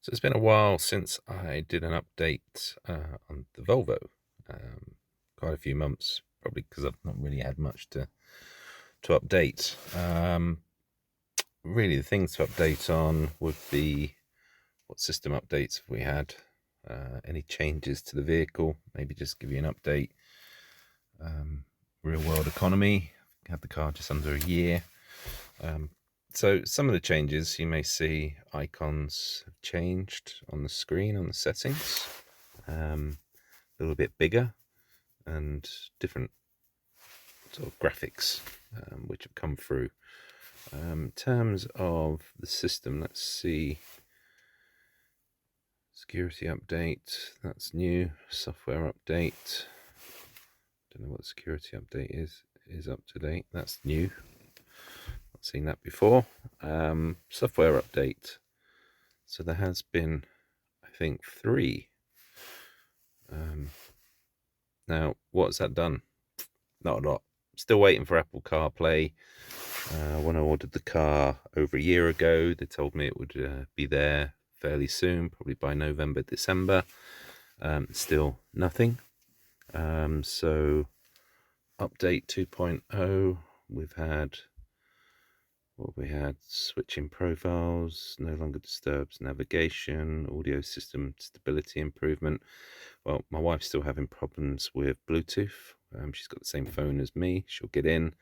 So it's been a while since I did an update on the Volvo. Quite a few months, probably because I've not really had much to update. Really, the things to update on would be what system updates have we had, any changes to the vehicle, maybe just give you an update. Real world economy, had the car just under a year. So some of the changes you may see, icons have changed on the screen on the settings, a little bit bigger, and different sort of graphics which have come through. In terms of the system, let's see. Security update, that's new. Software update, don't know what the security update is up to date. That's new. Not seen that before. Software update. So there has been, I think, 3. Now, what's that done? Not a lot. Still waiting for Apple CarPlay. When I ordered the car over a year ago, they told me it would be there fairly soon, probably by November, December. Still nothing. So update 2.0, we've had switching profiles, no longer disturbs navigation, audio system stability improvement. Well, my wife's still having problems with Bluetooth. She's got the same phone as me. She'll get in,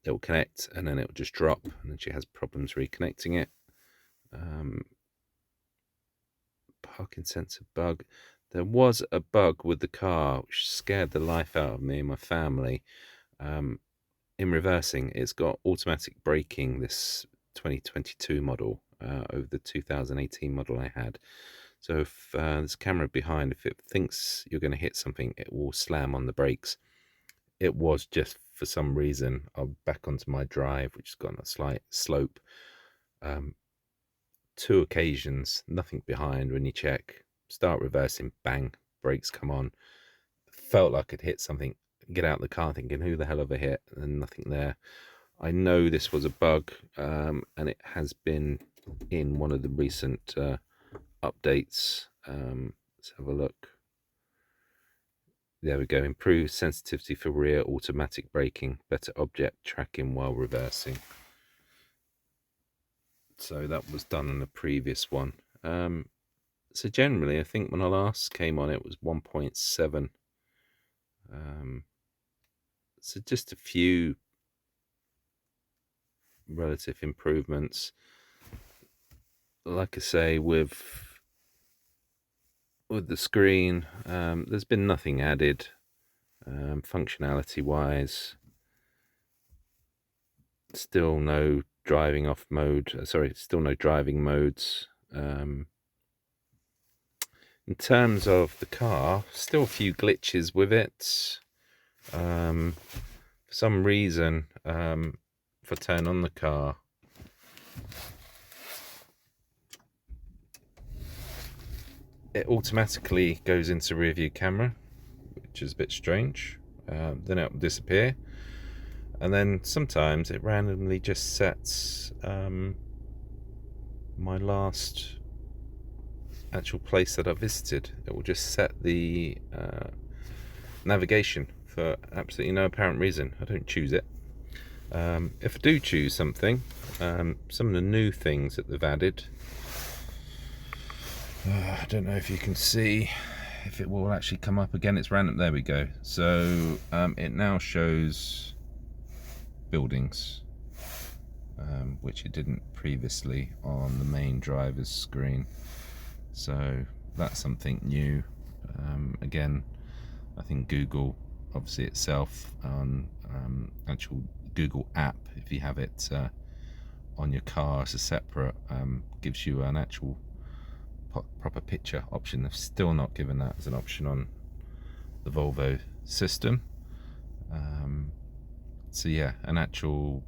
it'll connect, and then it'll just drop, and then she has problems reconnecting it. Parking sensor bug. There was a bug with the car which scared the life out of me and my family. In reversing, it's got automatic braking, this 2022 model, over the 2018 model I had. So if there's a camera behind, if it thinks you're going to hit something, it will slam on the brakes. It was just, for some reason, I'm back onto my drive, which has got a slight slope. 2 occasions, nothing behind. When you check, start reversing, bang, brakes come on. Felt like I'd hit something. Get out of the car thinking, who the hell have I hit? And nothing there. I know this was a bug, and it has been in one of the recent updates. Let's have a look. There we go. Improved sensitivity for rear automatic braking, better object tracking while reversing. So that was done in the previous one. So generally, I think when I last came on, it was 1.7. So just a few relative improvements. Like I say, with the screen, there's been nothing added functionality wise. Still no driving off mode. Still no driving modes. In terms of the car, still a few glitches with it. For some reason, if I turn on the car, it automatically goes into rear view camera, which is a bit strange. Then it will disappear, and then sometimes it randomly just sets my last actual place that I visited. It will just set the navigation for absolutely no apparent reason. I don't choose it. If I do choose something, some of the new things that they've added, I don't know if you can see, if it will actually come up again. It's random. There we go. So it now shows buildings, which it didn't previously on the main driver's screen. So that's something new. Again, I think Google, obviously itself, on actual Google app, if you have it on your car as a separate, gives you an actual proper picture option. They've still not given that as an option on the Volvo system. So yeah, an actual,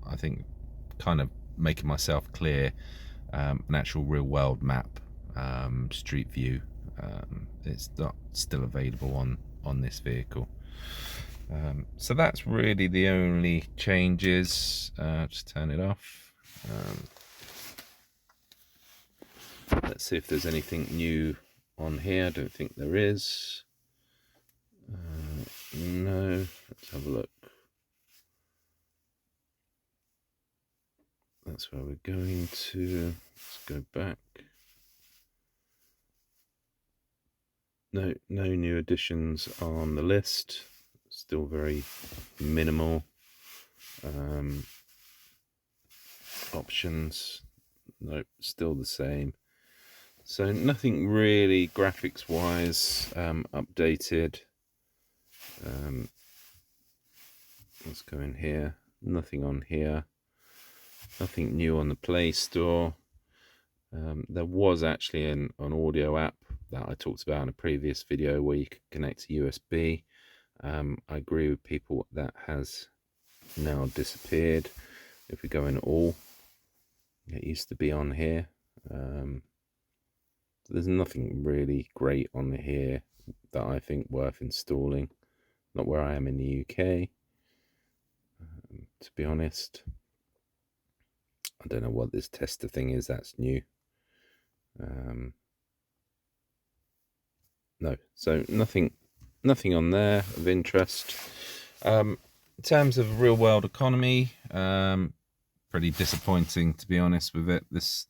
I think, kind of making myself clear, an actual real world map, street view. It's not still available on this vehicle. So that's really the only changes. Just turn it off. Let's Let's see if there's anything new on here. I don't think there is. No, let's have a look. That's where we're going to. Let's go back. No new additions on the list. Still very minimal. Options, nope, still the same. So nothing really graphics wise updated. Let's go in here. Nothing on here. Nothing new on the Play Store. There was actually an audio app that I talked about in a previous video where you could connect to USB. I agree with people that has now disappeared. If we go in all, it used to be on here. There's nothing really great on here that I think worth installing. Not where I am in the UK, to be honest. I don't know what this tester thing is that's new. No, so nothing on there of interest. In terms of real world economy, pretty disappointing, to be honest with it. This,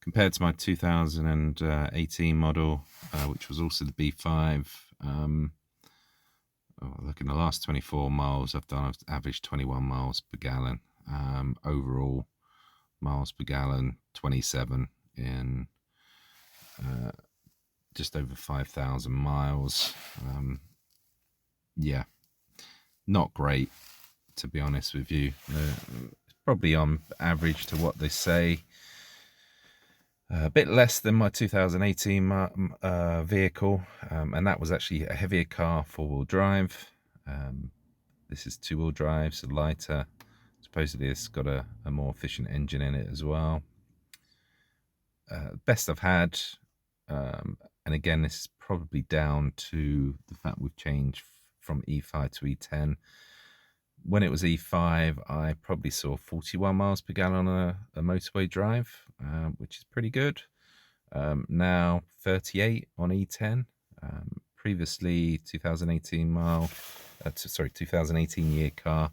compared to my 2018 model, which was also the B5, look, in the last 24 miles I've averaged 21 miles per gallon. Overall miles per gallon 27 in just over 5,000 miles. Yeah, not great, to be honest with you. Probably on average to what they say. A bit less than my 2018 vehicle, and that was actually a heavier car, 4-wheel drive. This is 2-wheel drive, so lighter. Supposedly it's got a more efficient engine in it as well. Best I've had, and again this is probably down to the fact we've changed from E5 to E10. When it was E5, I probably saw 41 miles per gallon on a motorway drive, which is pretty good. Now 38 on E10. Previously 2018 year car,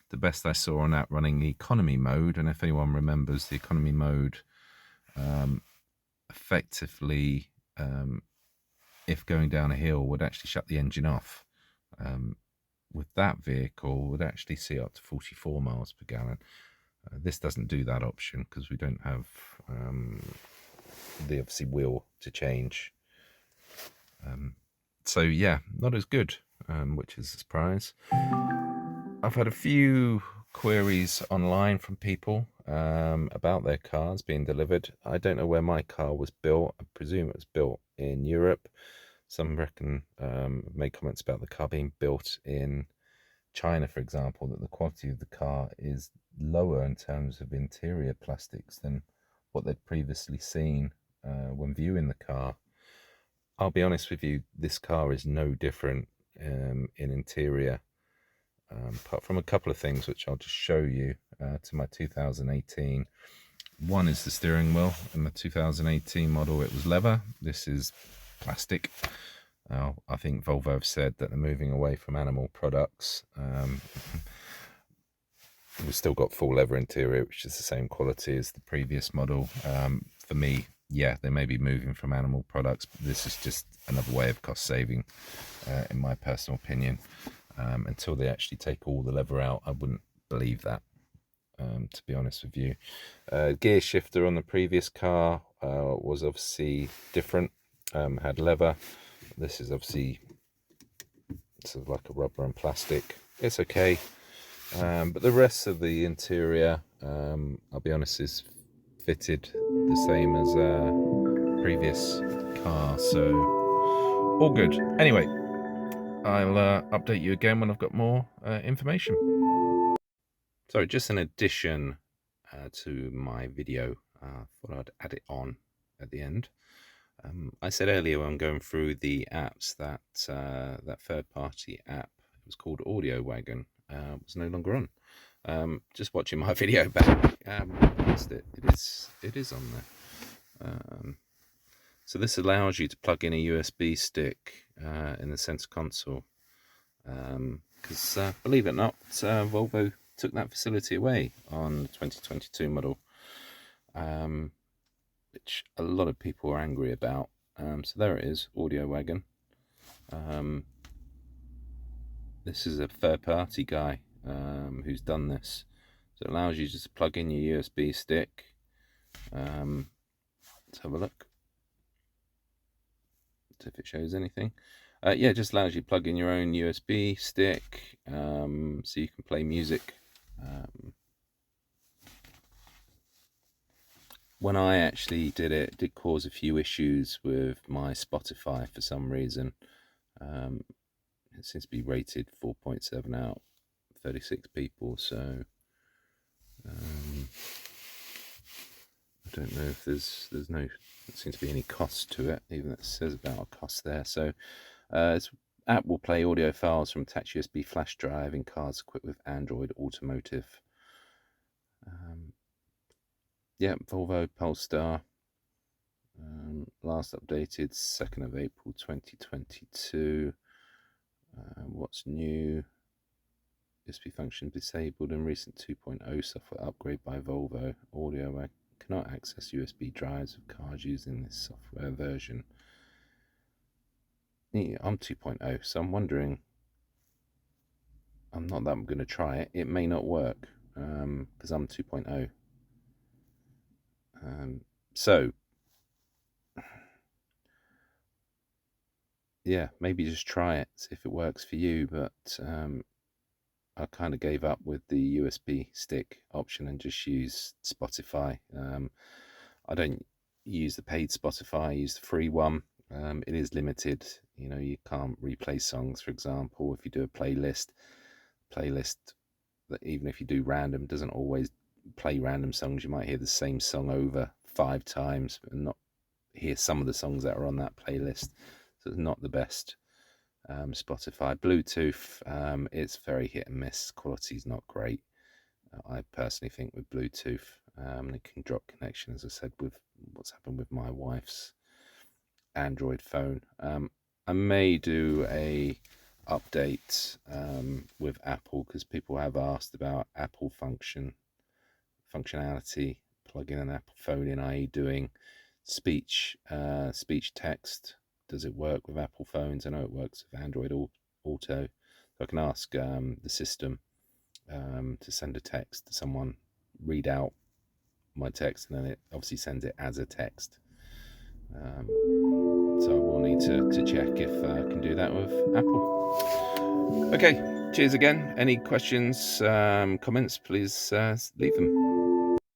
the best I saw on that running the economy mode. And if anyone remembers, the economy mode effectively, if going down a hill, would actually shut the engine off. With that vehicle, would actually see up to 44 miles per gallon. This doesn't do that option because we don't have the obviously wheel to change. So yeah, not as good, which is a surprise. I've had a few queries online from people about their cars being delivered. I don't know where my car was built. I presume it was built in Europe. Some reckon made comments about the car being built in China, for example, that the quality of the car is lower in terms of interior plastics than what they'd previously seen when viewing the car. I'll be honest with you, this car is no different in interior, apart from a couple of things which I'll just show you to my 2018. One is the steering wheel. In the 2018 model it was leather. This is plastic. I think Volvo have said that they're moving away from animal products. We've still got full leather interior, which is the same quality as the previous model. For me, yeah, they may be moving from animal products, but this is just another way of cost saving, in my personal opinion. Until they actually take all the leather out, I wouldn't believe that, to be honest with you. Gear shifter on the previous car was obviously different, had leather. This is obviously sort of like a rubber and plastic. It's okay, but the rest of the interior, I'll be honest, is fitted the same as previous car, so all good. Anyway, I'll update you again when I've got more information. So just an addition to my video, thought I'd add it on at the end. I said earlier when I'm going through the apps that that third-party app, it was called Wagon, was no longer on. Just watching my video back, I missed it. It is on there. So this allows you to plug in a USB stick in the center console, because believe it or not, Volvo took that facility away on the 2022 model, which a lot of people are angry about. So there it is, Audio Wagon. This is a third-party guy who's done this. So it allows you just to plug in your USB stick. Let's have a look. See if it shows anything. Yeah, it just allows you to plug in your own USB stick, so you can play music. When I actually did it, it did cause a few issues with my Spotify for some reason. It seems to be rated 4.7 out of 36 people, so I don't know if there's no, there seems to be any cost to it, even though it says about a cost there. So this app will play audio files from attached USB flash drive in cars equipped with Android Automotive. Yeah, Volvo Polestar, last updated 2nd of April 2022. What's new? USB function disabled and recent 2.0 software upgrade by Volvo. Audio cannot access USB drives of cars using this software version. Yeah, I'm 2.0, so I'm wondering, I'm not that I'm going to try it. It may not work because I'm 2.0. So yeah, maybe just try it, see if it works for you. But I kind of gave up with the USB stick option and just use Spotify. I don't use the paid Spotify, I use the free one. It is limited, you know, you can't replay songs, for example. If you do a playlist that, even if you do random, doesn't always play random songs. You might hear the same song over 5 times and not hear some of the songs that are on that playlist. So it's not the best. Spotify. Bluetooth, it's very hit and miss. Quality's not great. I personally think with Bluetooth, it can drop connection, as I said, with what's happened with my wife's Android phone. I may do a update with Apple, because people have asked about Apple functionality, plugging an Apple phone in, i.e. doing speech text. Does it work with Apple phones? I know it works with Android Auto. So I can ask the system to send a text to someone, read out my text, and then it obviously sends it as a text. So I will need to check if I can do that with Apple. Okay, cheers again. Any questions, comments, please leave them.